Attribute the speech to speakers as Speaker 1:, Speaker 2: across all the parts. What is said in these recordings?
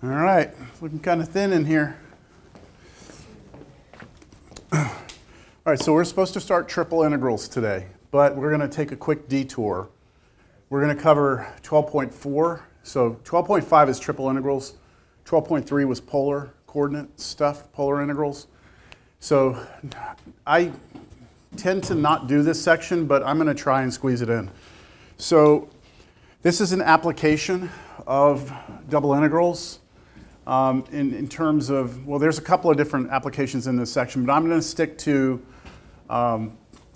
Speaker 1: All right, looking kind of thin in here. All right, so we're supposed to start triple integrals today, but we're going to take a quick detour. We're going to cover 12.4. So 12.5 is triple integrals. 12.3 was polar coordinate stuff, polar integrals. So I tend to not do this section, but I'm going to try and squeeze it in. So this is an application of double integrals. In terms of, well, there's a couple of different applications in this section, but I'm going to stick to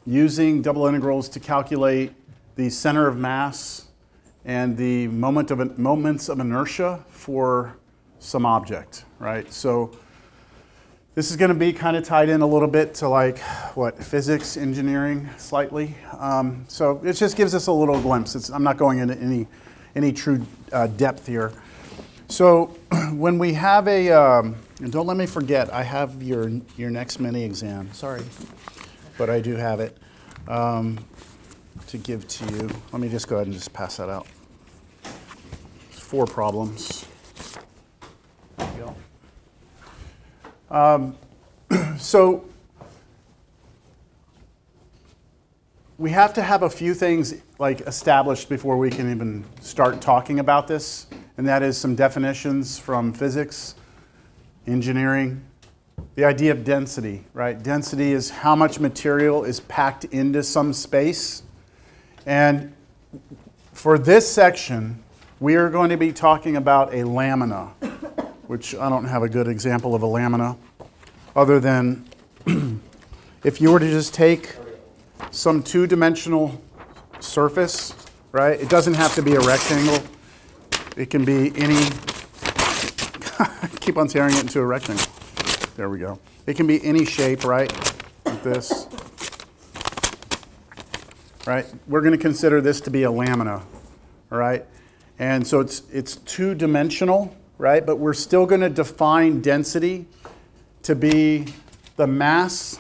Speaker 1: using double integrals to calculate the center of mass and the moments of inertia for some object, right? So this is going to be kind of tied in a little bit to like, what, physics, engineering, slightly. So it just gives us a little glimpse. I'm not going into any true depth here. So when we have a, and don't let me forget, I have your next mini exam. Sorry, but I do have it to give to you. Let me just go ahead and just pass that out. It's 4 problems. There you go. So we have to have a few things like established before we can even start talking about this. And that is some definitions from physics, engineering, the idea of density, right? Density is how much material is packed into some space. And for this section, we are going to be talking about a lamina, which I don't have a good example of a lamina, other than if you were to just take some two-dimensional surface, right? It doesn't have to be a rectangle. It can be any, I keep on tearing it into a rectangle. There we go. It can be any shape, right? Like this. Right? We're going to consider this to be a lamina, all right? And so it's two-dimensional, right? But we're still going to define density to be the mass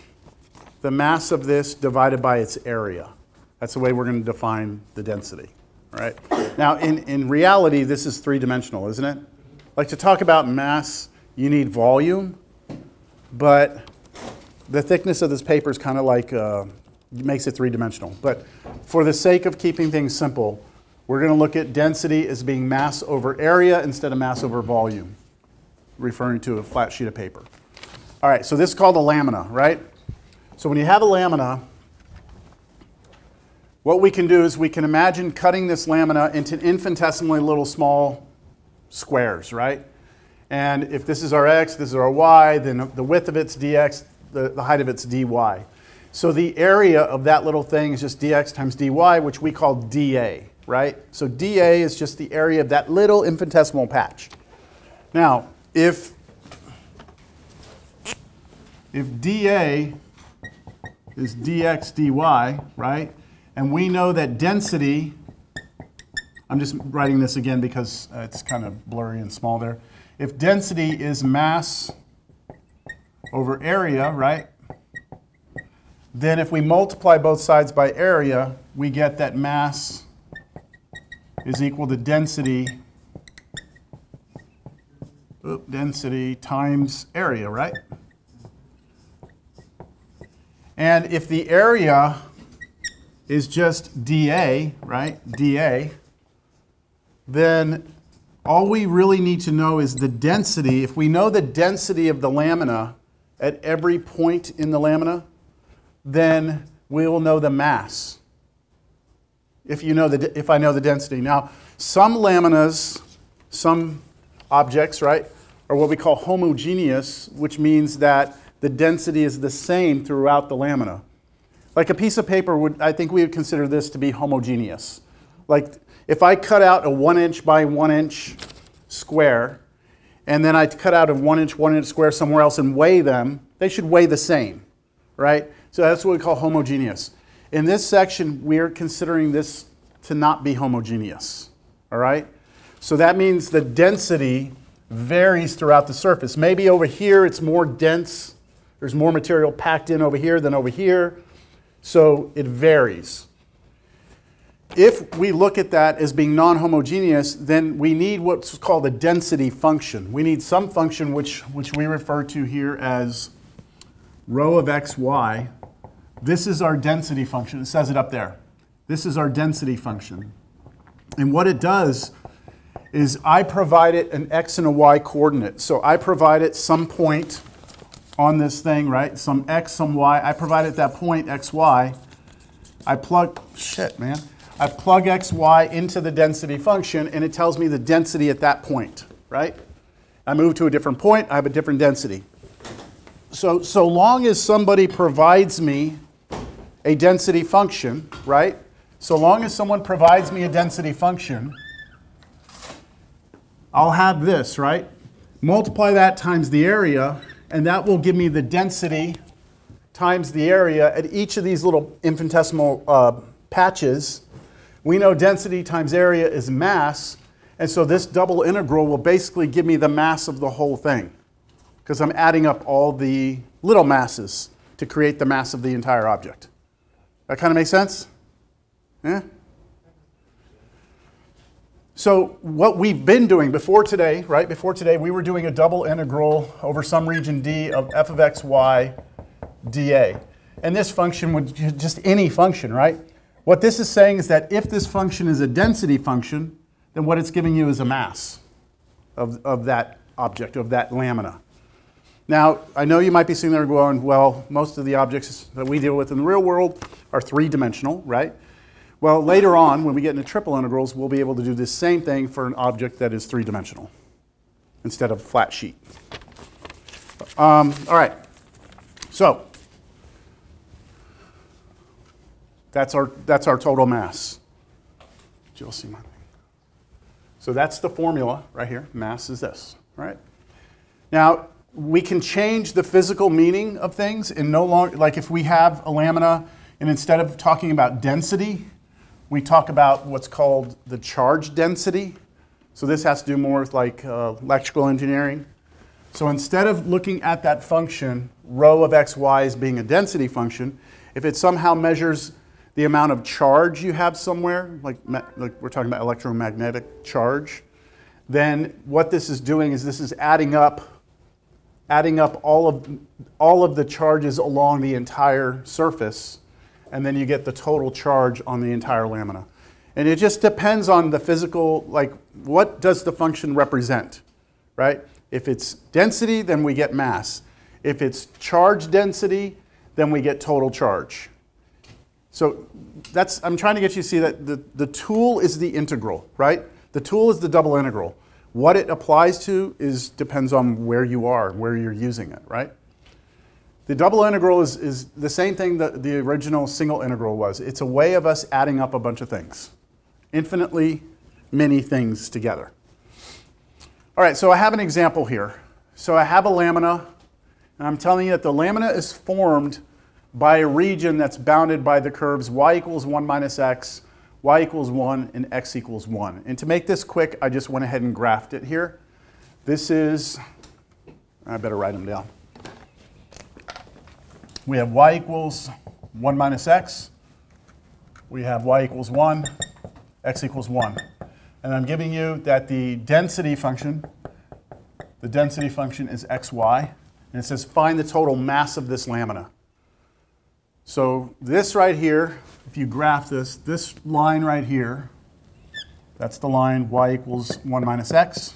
Speaker 1: of this divided by its area. That's the way we're going to define the density. Right? Now, in reality, this is three-dimensional, isn't it? Like to talk about mass, you need volume, but the thickness of this paper is kind of like, makes it three-dimensional. But for the sake of keeping things simple, we're going to look at density as being mass over area instead of mass over volume, referring to a flat sheet of paper. All right, so this is called a lamina, right? So when you have a lamina, what we can do is we can imagine cutting this lamina into infinitesimally little small squares, right? And if this is our x, this is our y, then the width of it's dx, the height of it's dy. So the area of that little thing is just dx times dy, which we call dA, right? So dA is just the area of that little infinitesimal patch. Now, if dA is dx dy, right? And we know that density, I'm just writing this again because it's kind of blurry and small there. If density is mass over area, right? Then if we multiply both sides by area, we get that mass is equal to density times area, right? And if the area is just dA, right, dA, then all we really need to know is the density. If we know the density of the lamina at every point in the lamina, then we will know the mass. If I know the density. Now, some laminas, some objects, right, are what we call homogeneous, which means that the density is the same throughout the lamina. Like a piece of paper, I think we would consider this to be homogeneous. Like if I cut out a 1 inch by 1 inch square, and then I cut out a 1 inch square somewhere else and weigh them, they should weigh the same, right? So that's what we call homogeneous. In this section, we're considering this to not be homogeneous, all right? So that means the density varies throughout the surface. Maybe over here it's more dense. There's more material packed in over here than over here. So it varies. if we look at that as being non-homogeneous, then we need what's called a density function. We need some function which we refer to here as rho of xy. This is our density function. It says it up there. This is our density function. And what it does is I provide it an x and a y coordinate. So I provide it some point on this thing, right? Some x, some y. I provide it that point, x, y. I plug, I plug x, y into the density function, and it tells me the density at that point, right? I move to a different point, I have a different density. So long as somebody provides me a density function, right? So long as someone provides me a density function, I'll have this, right? Multiply that times the area, and that will give me the density times the area at each of these little infinitesimal patches. We know density times area is mass, and so this double integral will basically give me the mass of the whole thing, because I'm adding up all the little masses to create the mass of the entire object. That kind of makes sense? Yeah? So what we've been doing before today, right? Before today, we were doing a double integral over some region D of f of x, y, dA. And this function would just any function, right? What this is saying is that if this function is a density function, then what it's giving you is a mass of that object, of that lamina. Now, I know you might be sitting there going, well, most of the objects that we deal with in the real world are three-dimensional, right? Well, later on, when we get into triple integrals, we'll be able to do the same thing for an object that is three-dimensional instead of flat sheet. All right, so that's our total mass. Did you all see my thing? So that's the formula right here. Mass is this, right? Now, we can change the physical meaning of things and no longer, like if we have a lamina and instead of talking about density, we talk about what's called the charge density. So this has to do more with like electrical engineering. So instead of looking at that function, rho of xy as being a density function, if it somehow measures the amount of charge you have somewhere, like we're talking about electromagnetic charge, then what this is doing is this is adding up all of the charges along the entire surface, and then you get the total charge on the entire lamina. And it just depends on the physical, like what does the function represent, right? If it's density, then we get mass. If it's charge density, then we get total charge. So I'm trying to get you to see that the tool is the integral, right? The tool is the double integral. What it applies to depends on where you are, where you're using it, right? The double integral is the same thing that the original single integral was. It's a way of us adding up a bunch of things, infinitely many things together. All right, so I have an example here. So I have a lamina, and I'm telling you that the lamina is formed by a region that's bounded by the curves y equals 1 minus x, y equals 1, and x equals 1. And to make this quick, I just went ahead and graphed it here. This is, I better write them down. We have y equals 1 minus x. We have y equals 1, x equals 1. And I'm giving you that the density function is xy. And it says find the total mass of this lamina. So this right here, if you graph this line right here, that's the line y equals 1 minus x.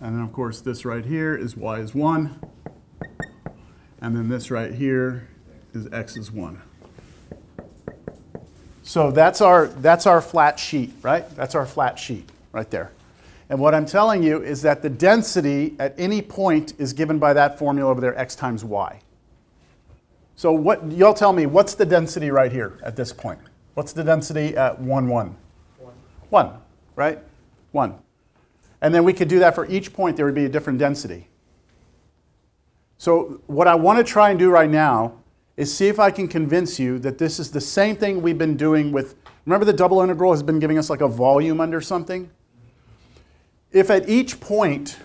Speaker 1: And then, of course, this right here is y is 1. And then this right here is x is 1. So that's our flat sheet, right? That's our flat sheet right there. And what I'm telling you is that the density at any point is given by that formula over there, x times y. So y'all tell me, what's the density right here at this point? What's the density at 1, 1? 1, right? 1. And then we could do that for each point, there would be a different density. So what I want to try and do right now is see if I can convince you that this is the same thing we've been doing with, remember the double integral has been giving us like a volume under something? If at each point,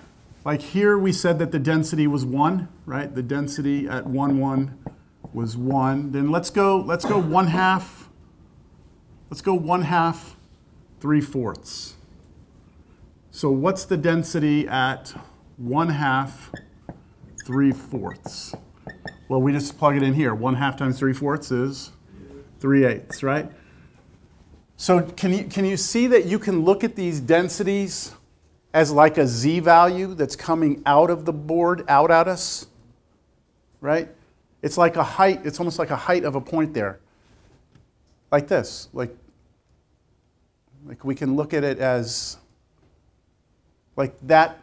Speaker 1: like here we said that the density was 1, right? The density at 1, 1 was 1. Then let's go 1/2 let's go 1/2, 3/4. So what's the density at 1/2, 3/4? Well, we just plug it in here. 1/2 times 3/4 is 3/8, right? So can you see that you can look at these densities as like a z value that's coming out of the board, out at us, right? It's like a height, it's almost like a height of a point there. Like this, like we can look at it as, like that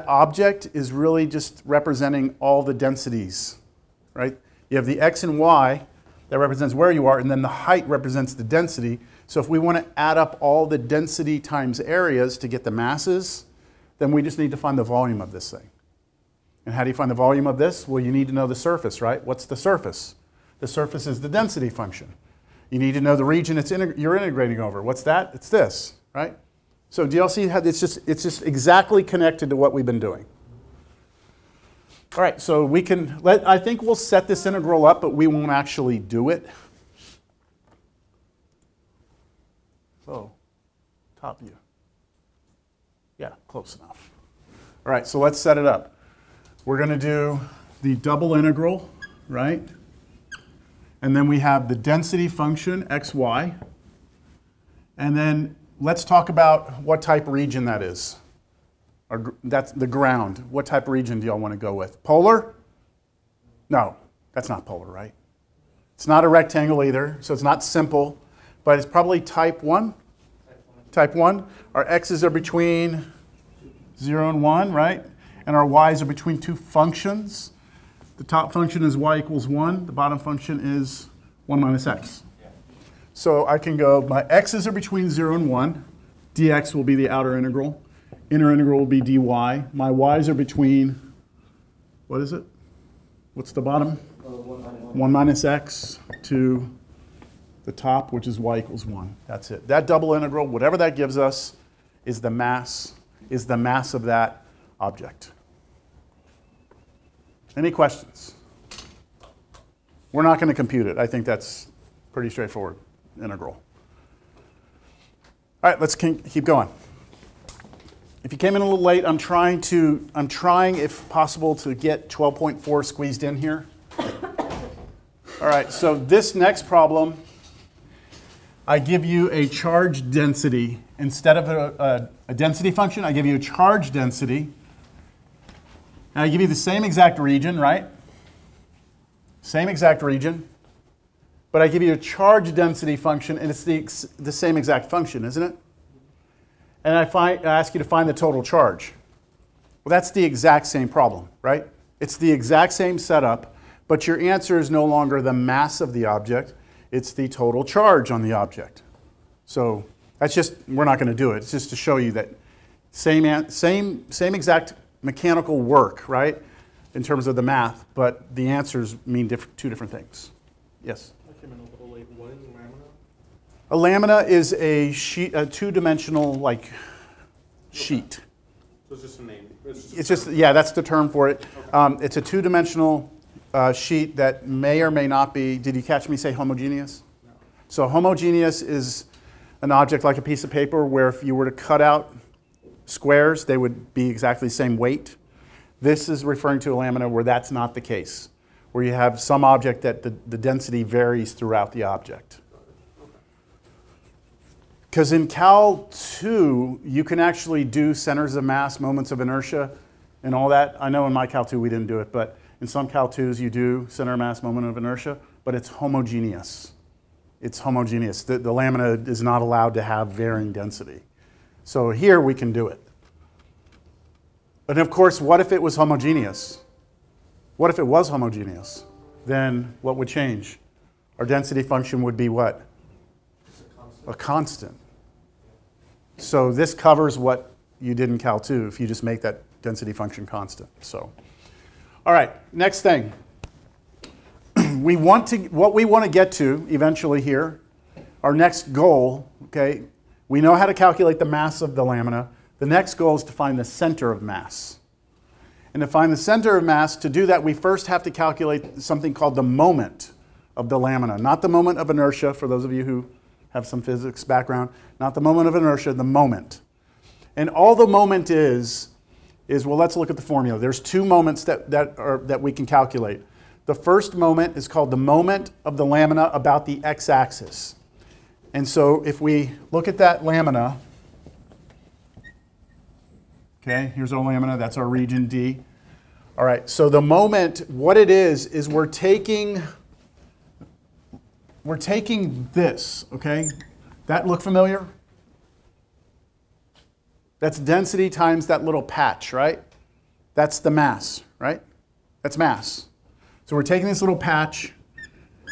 Speaker 1: object is really just representing all the densities, right? You have the x and y that represents where you are, and then the height represents the density. So if we want to add up all the density times areas to get the masses, then we just need to find the volume of this thing. And how do you find the volume of this? Well, you need to know the surface, right? What's the surface? The surface is the density function. You need to know the region you're integrating over. What's that? It's this, right? So do you all see how it's just exactly connected to what we've been doing? All right, so I think we'll set this integral up, but we won't actually do it. So, top view. Yeah, close enough. All right, so let's set it up. We're going to do the double integral, right? And then we have the density function, xy. And then let's talk about what type region that is. That's the ground. What type of region do y'all want to go with? Polar? No, that's not polar, right? It's not a rectangle either, so it's not simple, but it's probably type 1. Type 1. Our x's are between 0 and 1, right? And our y's are between two functions. The top function is y equals 1. The bottom function is 1 minus x. So I can go, my x's are between 0 and 1. dx will be the outer integral. Inner integral will be dy. My y's are between, what is it? What's the bottom? 1 minus x to the top, which is y equals 1. That's it. That double integral, whatever that gives us, is the mass of that object. Any questions? We're not going to compute it. I think that's pretty straightforward integral. All right, let's keep going. If you came in a little late, I'm trying, if possible, to get 12.4 squeezed in here. All right, so this next problem, I give you a charge density. Instead of a density function, I give you a charge density. And I give you the same exact region, right? Same exact region. But I give you a charge density function, and it's the same exact function, isn't it? And I ask you to find the total charge. Well, that's the exact same problem, right? It's the exact same setup, but your answer is no longer the mass of the object, it's the total charge on the object. So that's just, we're not going to do it. It's just to show you that same exact mechanical work, right, in terms of the math, but the answers mean two different things. Yes?
Speaker 2: I came in a little late. What is lamina?
Speaker 1: A lamina is a sheet, a two-dimensional sheet.
Speaker 2: So it's just a name.
Speaker 1: It's just, yeah, that's the term for it. Okay. It's a two-dimensional sheet that may or may not be. Did you catch me say homogeneous? No. So homogeneous is an object like a piece of paper where if you were to cut out squares, they would be exactly the same weight. This is referring to a lamina where that's not the case, where you have some object that the density varies throughout the object. Because in Cal 2, you can actually do centers of mass, moments of inertia, and all that. I know in my Cal 2 we didn't do it, but in some Cal 2s you do center of mass, moment of inertia, but it's homogeneous. It's homogeneous. The lamina is not allowed to have varying density. So here we can do it. But of course, what if it was homogeneous? What if it was homogeneous? Then what would change? Our density function would be what? A constant. So this covers what you did in Cal 2 if you just make that density function constant. So, all right, next thing. What we want to get to eventually here, our next goal, okay, we know how to calculate the mass of the lamina. The next goal is to find the center of mass. And to find the center of mass, to do that, we first have to calculate something called the moment of the lamina. Not the moment of inertia, for those of you who have some physics background. Not the moment of inertia, the moment. And all the moment is well, let's look at the formula. There's two moments that we can calculate. The first moment is called the moment of the lamina about the x-axis. And so if we look at that lamina, okay, here's our lamina, that's our region D. All right, so the moment, what it is we're taking this, okay? That look familiar? That's density times that little patch, right? That's the mass, right? That's mass. So we're taking this little patch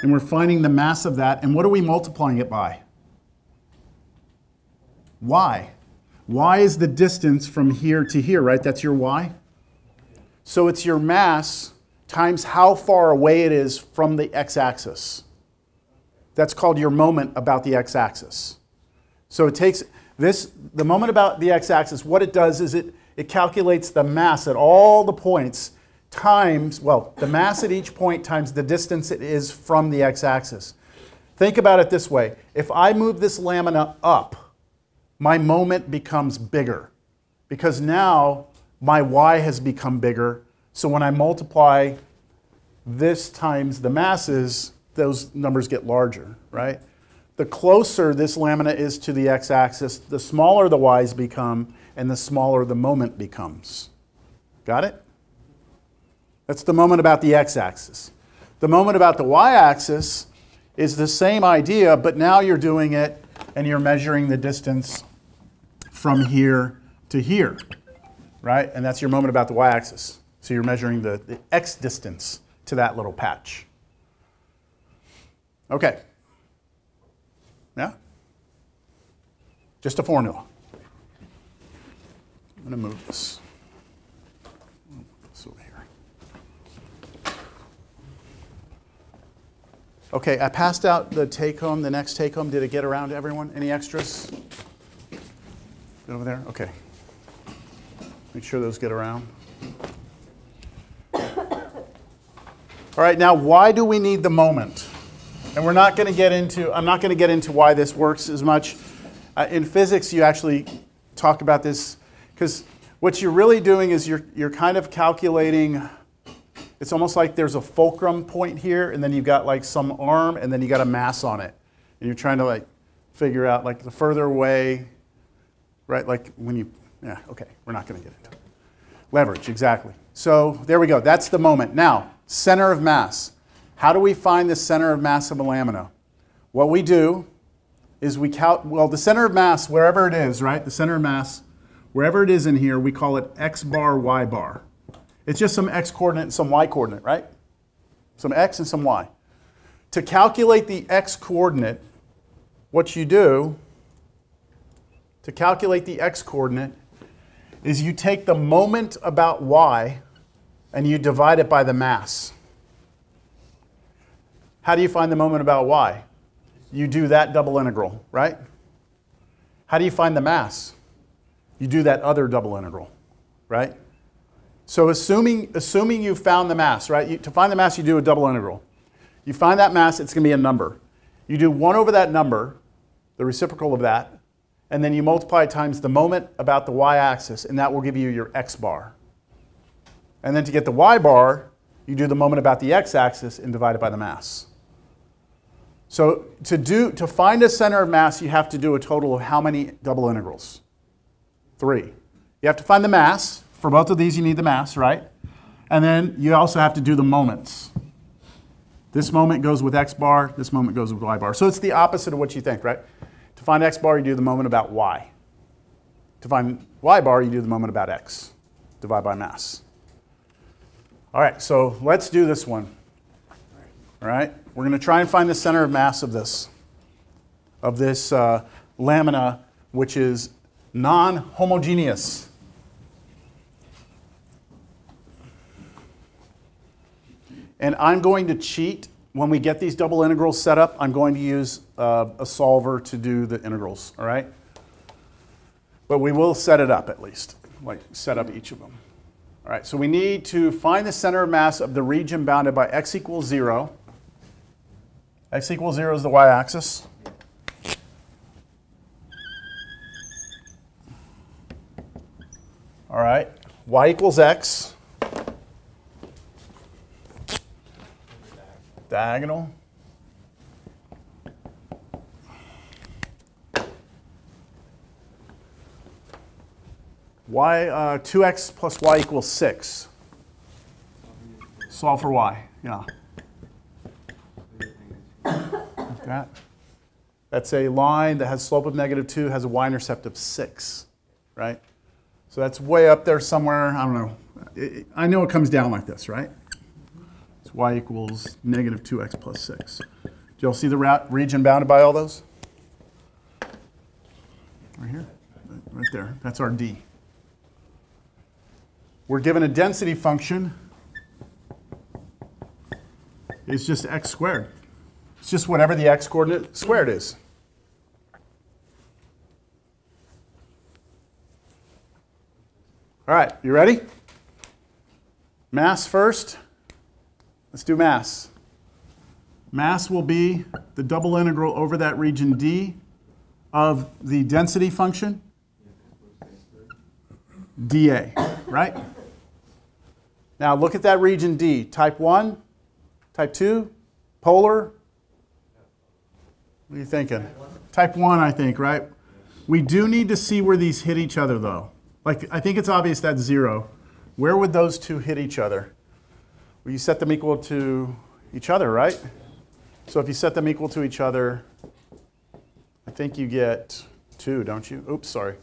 Speaker 1: and we're finding the mass of that, and what are we multiplying it by? Y. Y is the distance from here to here, right? That's your Y. So it's your mass times how far away it is from the x-axis. That's called your moment about the x-axis. So it takes the moment about the x-axis, what it does is it calculates the mass at all the points times, well, the mass at each point times the distance it is from the x-axis. Think about it this way. If I move this lamina up, my moment becomes bigger because now my y has become bigger. So when I multiply this times the masses, those numbers get larger, right? The closer this lamina is to the x-axis, the smaller the y's become, and the smaller the moment becomes. Got it? That's the moment about the x-axis. The moment about the y-axis is the same idea, but now you're doing it and you're measuring the distance from here to here, right? And that's your moment about the y-axis. So you're measuring the x distance to that little patch. Okay. Yeah? Just a formula. I'm going to move this. Move this over here. Okay, I passed out the take-home, the next take-home. Did it get around to everyone? Any extras? Get over there? Okay. Make sure those get around. All right, now why do we need the moment? And we're not going to get into, I'm not going to get into why this works as much. In physics, you actually talk about this, because what you're really doing is you're kind of calculating, it's almost like there's a fulcrum point here, and then you've got like some arm, and then you got a mass on it. And you're trying to like figure out like the further away, right? Like when you, yeah, okay, we're not going to get into it. Leverage, exactly. So there we go, that's the moment. Now, center of mass. How do we find the center of mass of a lamina? What we do is we count, well, the center of mass, wherever it is, right? The center of mass, wherever it is in here, we call it x bar, y bar. It's just some x coordinate and some y coordinate, right? Some x and some y. To calculate the x coordinate, what you do, to calculate the x coordinate, is you take the moment about y and you divide it by the mass. How do you find the moment about y? You do that double integral, right? How do you find the mass? You do that other double integral, right? So assuming you found the mass, right? To find the mass, you do a double integral. You find that mass, it's going to be a number. You do 1 over that number, the reciprocal of that, and then you multiply it times the moment about the y-axis, and that will give you your x bar. And then to get the y bar, you do the moment about the x-axis and divide it by the mass. So to find a center of mass, you have to do a total of how many double integrals? 3. You have to find the mass. For both of these, you need the mass, right? And then you also have to do the moments. This moment goes with x bar. This moment goes with y bar. So it's the opposite of what you think, right? To find x bar, you do the moment about y. To find y bar, you do the moment about x. Divide by mass. All right, so let's do this one. All right, we're going to try and find the center of mass of this lamina, which is non-homogeneous. And I'm going to cheat. When we get these double integrals set up, I'm going to use a solver to do the integrals, all right? But we will set it up at least, like set up each of them. All right, so we need to find the center of mass of the region bounded by x equals 0. X equals 0 is the y-axis. All right, y equals x. Diagonal. Y, 2x plus y equals 6. Solve for y, yeah. Like that. That's a line that has slope of -2, has a y-intercept of 6, right? So that's way up there somewhere, I don't know. I know it comes down like this, right? It's y equals -2x plus 6. Do y'all see the region bounded by all those? Right here, right there, that's our D. We're given a density function. It's just x squared. It's just whatever the x coordinate squared is. All right, you ready? Mass first. Let's do mass. Mass will be the double integral over that region D of the density function, dA, right? Now look at that region D. Type 1, type 2, polar. What are you thinking? Type 1, I think, right? We do need to see where these hit each other, though. Like, I think it's obvious that's 0. Where would those two hit each other? Well, you set them equal to each other, right? So if you set them equal to each other, I think you get 2, don't you? Oops, sorry.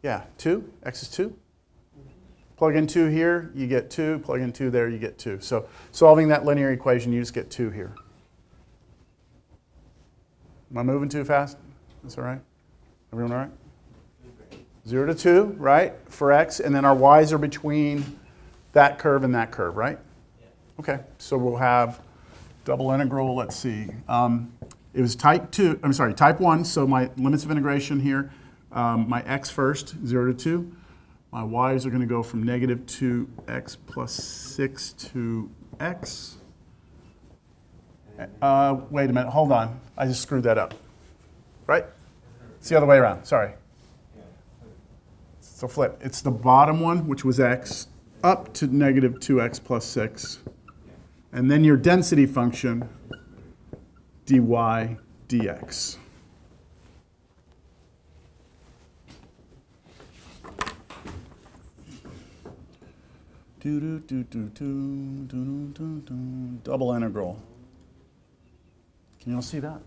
Speaker 1: Yeah, 2. X is 2. Plug in 2 here, you get 2. Plug in 2 there, you get 2. So solving that linear equation, you just get 2 here. Am I moving too fast? That's all right? Everyone all right? 0 to 2, right, for x, and then our y's are between that curve and that curve, right? Okay, so we'll have double integral, let's see. It was type 1, so my limits of integration here, my x first, 0 to 2. My y's are going to go from -2x plus 6 to x. Wait a minute, hold on. I just screwed that up. Right? It's the other way around, sorry. So flip. It's the bottom one, which was x, up to -2x plus 6. And then your density function, dy dx. Double integral. Can you all see that?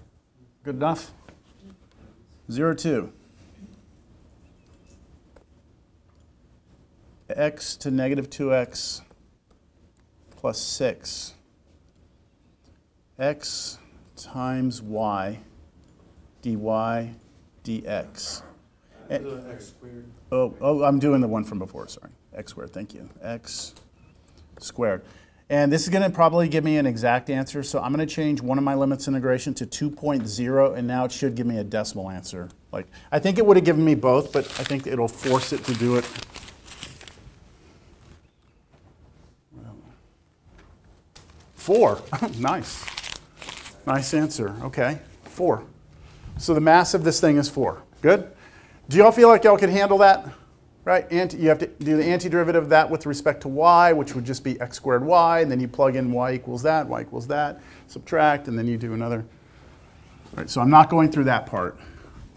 Speaker 1: Good enough? 0, 2. X to -2x plus 6. X times y dy dx.
Speaker 2: X squared.
Speaker 1: Oh, I'm doing the one from before, sorry. X squared, thank you. X squared. And this is going to probably give me an exact answer, so I'm going to change one of my limits integration to 2.0, and now it should give me a decimal answer. Like, I think it would have given me both, but I think it'll force it to do it. Four. Nice. Nice answer. Okay, 4. So the mass of this thing is 4. Good? Do y'all feel like y'all could handle that? Right? You have to do the antiderivative of that with respect to y, which would just be x squared y, and then you plug in y equals that, subtract, and then you do another. All right, so I'm not going through that part.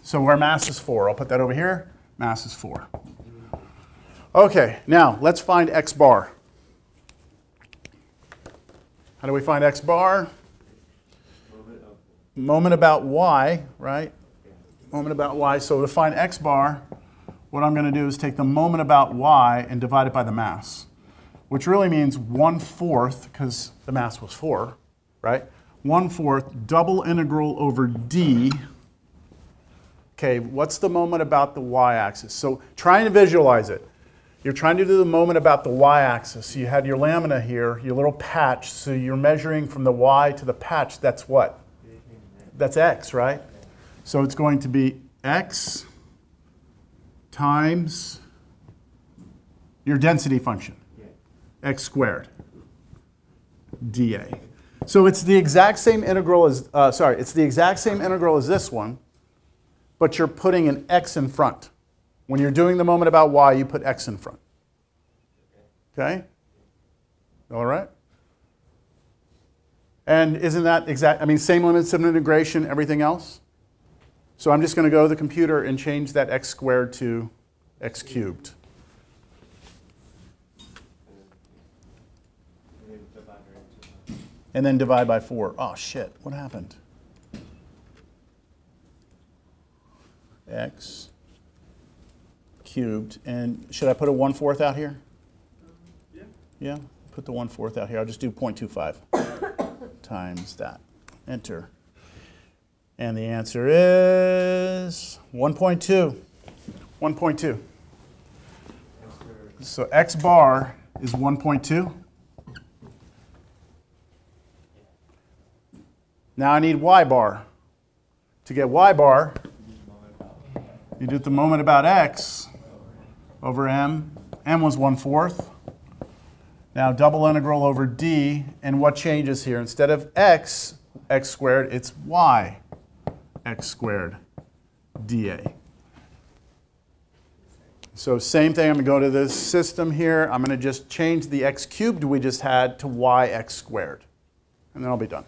Speaker 1: So our mass is 4. I'll put that over here. Mass is 4. Okay, now let's find x bar. How do we find x bar? Moment about y, right? Moment about y. So to find x bar, what I'm going to do is take the moment about y and divide it by the mass, which really means 1/4, because the mass was 4, right? 1/4 double integral over d. Okay, what's the moment about the y-axis? So trying to visualize it. You're trying to do the moment about the y-axis. You had your lamina here, your little patch, so you're measuring from the y to the patch. That's what? That's x, right? So it's going to be x times your density function, x squared, dA. So it's the exact same integral as, it's the exact same integral as this one, but you're putting an x in front. When you're doing the moment about y, you put x in front. Okay? All right? And isn't that exact? I mean, same limits of integration, everything else? So I'm just going to go to the computer and change that x squared to x cubed. And then divide by 4. Oh, shit. What happened? X cubed. And should I put a 1/4 out here?
Speaker 2: Yeah.
Speaker 1: Yeah? Put the 1/4 out here. I'll just do 0.25 times that. Enter. And the answer is 1.2. 1.2. So x bar is 1.2. Now I need y bar. To get y bar, you do the moment about x over m. M was 1/4. Now double integral over d, and what changes here? Instead of x squared, it's y x squared dA. So same thing, I'm going to go to this system here. I'm going to just change the x cubed we just had to y x squared. And then I'll be done.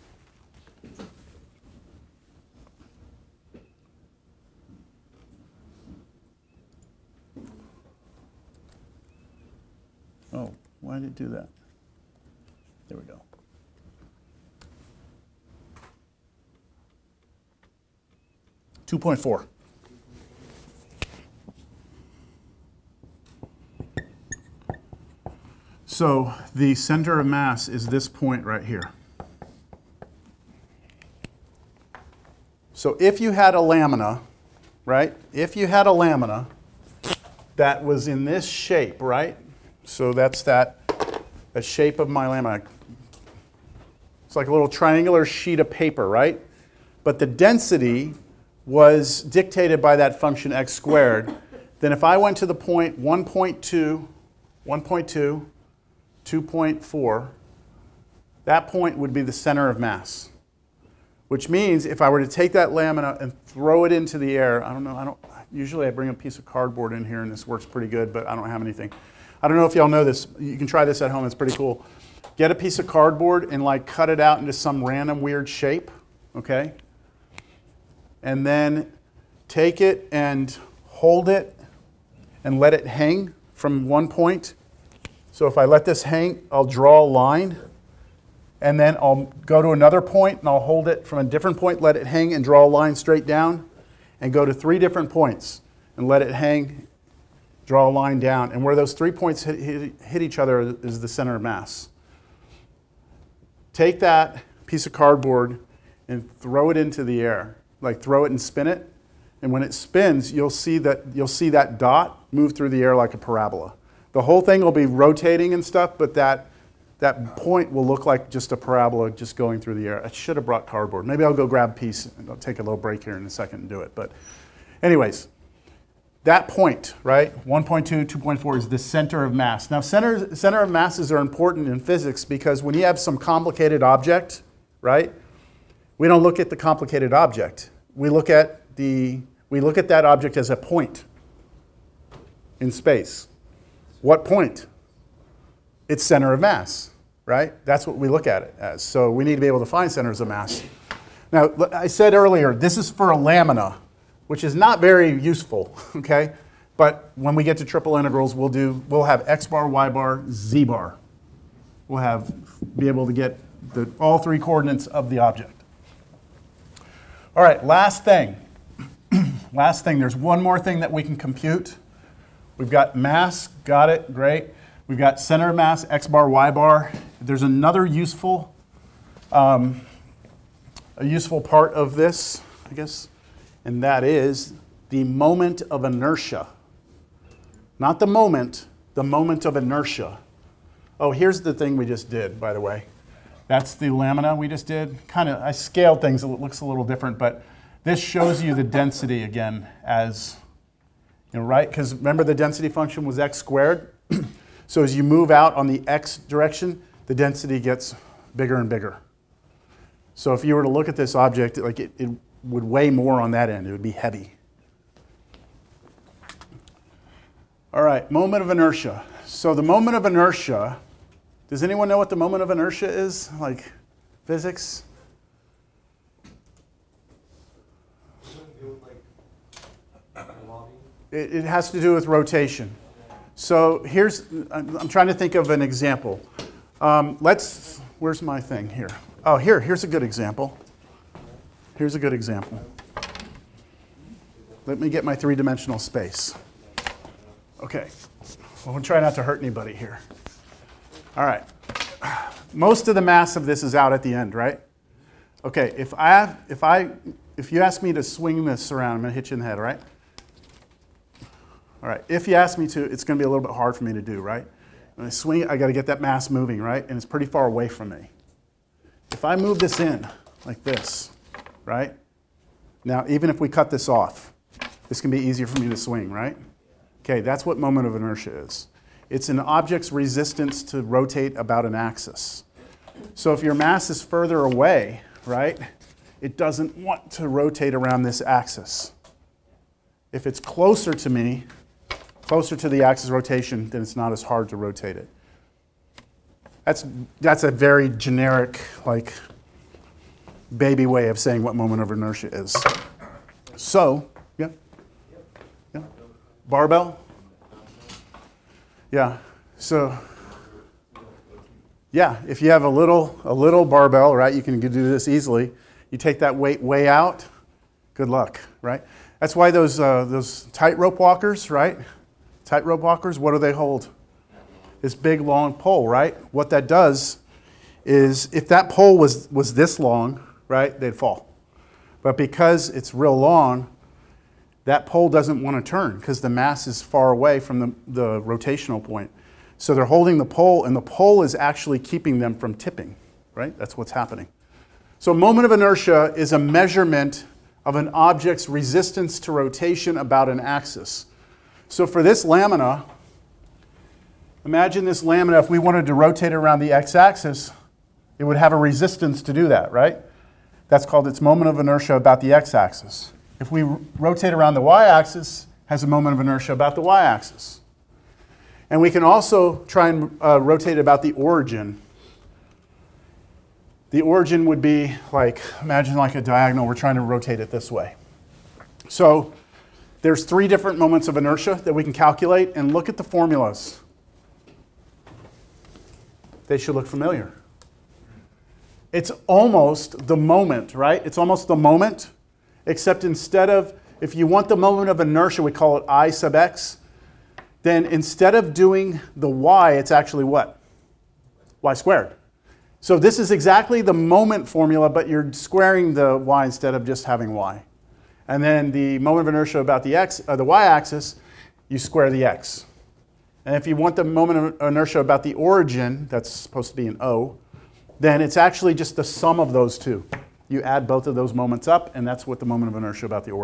Speaker 1: Oh, why did it do that? There we go. $2.4. So the center of mass is this point right here. So if you had a lamina, right? If you had a lamina that was in this shape, right? So that's the shape of my lamina. It's like a little triangular sheet of paper, right? But the density was dictated by that function x squared. Then if I went to the point 1.2, 1.2, 2.4, that point would be the center of mass. Which means if I were to take that lamina and throw it into the air, usually I bring a piece of cardboard in here and this works pretty good, but I don't have anything. I don't know if y'all know this. You can try this at home, it's pretty cool. Get a piece of cardboard and like cut it out into some random weird shape, okay? And then take it and hold it and let it hang from one point. So if I let this hang, I'll draw a line. And then I'll go to another point and I'll hold it from a different point, let it hang and draw a line straight down. And go to 3 different points and let it hang, draw a line down. And where those 3 points hit each other is the center of mass. Take that piece of cardboard and throw it into the air. Like throw it and spin it. And when it spins, you'll see that dot move through the air like a parabola. The whole thing will be rotating and stuff, but that point will look like just a parabola just going through the air. I should have brought cardboard. Maybe I'll go grab a piece and I'll take a little break here in a second and do it. But anyways, that point, right, 1.2, 2.4 is the center of mass. Now center of masses are important in physics because when you have some complicated object, right, we don't look at the complicated object. We look at that object as a point in space. What point? It's center of mass, right? That's what we look at it as. So we need to be able to find centers of mass. Now, I said earlier, this is for a lamina, which is not very useful, okay? But when we get to triple integrals, we'll have x bar, y bar, z bar. We'll be able to get all 3 coordinates of the object. All right, last thing. Last thing, there's one more thing that we can compute. We've got mass, got it, great. We've got center of mass, x bar, y bar. There's another useful part of this, I guess, and that is the moment of inertia. Not the moment of inertia. Oh, here's the thing we just did, by the way. That's the lamina we just did. I scaled things, it looks a little different, but this shows you the density again as, right? Because remember the density function was x squared? So as you move out on the x direction, the density gets bigger and bigger. So if you were to look at this object, it would weigh more on that end. It would be heavy. All right, moment of inertia. So the moment of inertia, does anyone know what the moment of inertia is? Like physics? It has to do with rotation. So I'm trying to think of an example. Where's my thing here? Oh, here's a good example. Here's a good example. Let me get my three-dimensional space. Okay, well, we'll try not to hurt anybody here. All right, most of the mass of this is out at the end, right? Okay, if you ask me to swing this around, I'm gonna hit you in the head, all right? All right, if you ask me to, it's gonna be a little bit hard for me to do, right? When I swing it, I gotta get that mass moving, right? And it's pretty far away from me. If I move this in like this, right? Now, even if we cut this off, this can be easier for me to swing, right? Okay, that's what moment of inertia is. It's an object's resistance to rotate about an axis. So if your mass is further away, right, it doesn't want to rotate around this axis. If it's closer to me, closer to the axis rotation, then it's not as hard to rotate it. That's a very generic, like, baby way of saying what moment of inertia is. So, yeah? Yeah? Barbell? Yeah. So, yeah, if you have a little barbell, right, you can do this easily. You take that weight way out, good luck, right? That's why those tightrope walkers, right? Tightrope walkers, what do they hold? This big long pole, right? What that does is if that pole was this long, right, they'd fall. But because it's real long, that pole doesn't want to turn because the mass is far away from the rotational point. So they're holding the pole, and the pole is actually keeping them from tipping, right? That's what's happening. So moment of inertia is a measurement of an object's resistance to rotation about an axis. So for this lamina, imagine this lamina, if we wanted to rotate it around the x-axis, it would have a resistance to do that, right? That's called its moment of inertia about the x-axis. If we rotate around the y-axis, has a moment of inertia about the y-axis. And we can also try and rotate about the origin. The origin would be like, imagine like a diagonal, we're trying to rotate it this way. So there's 3 different moments of inertia that we can calculate, and look at the formulas. They should look familiar. It's almost the moment, right? It's almost the moment, except instead of, if you want the moment of inertia, we call it I sub x, then instead of doing the y, it's actually what? Y squared. So this is exactly the moment formula, but you're squaring the y instead of just having y. And then the moment of inertia about the y-axis, you square the x. And if you want the moment of inertia about the origin, that's supposed to be an O, then it's actually just the sum of those two. You add both of those moments up, and that's what the moment of inertia about the origin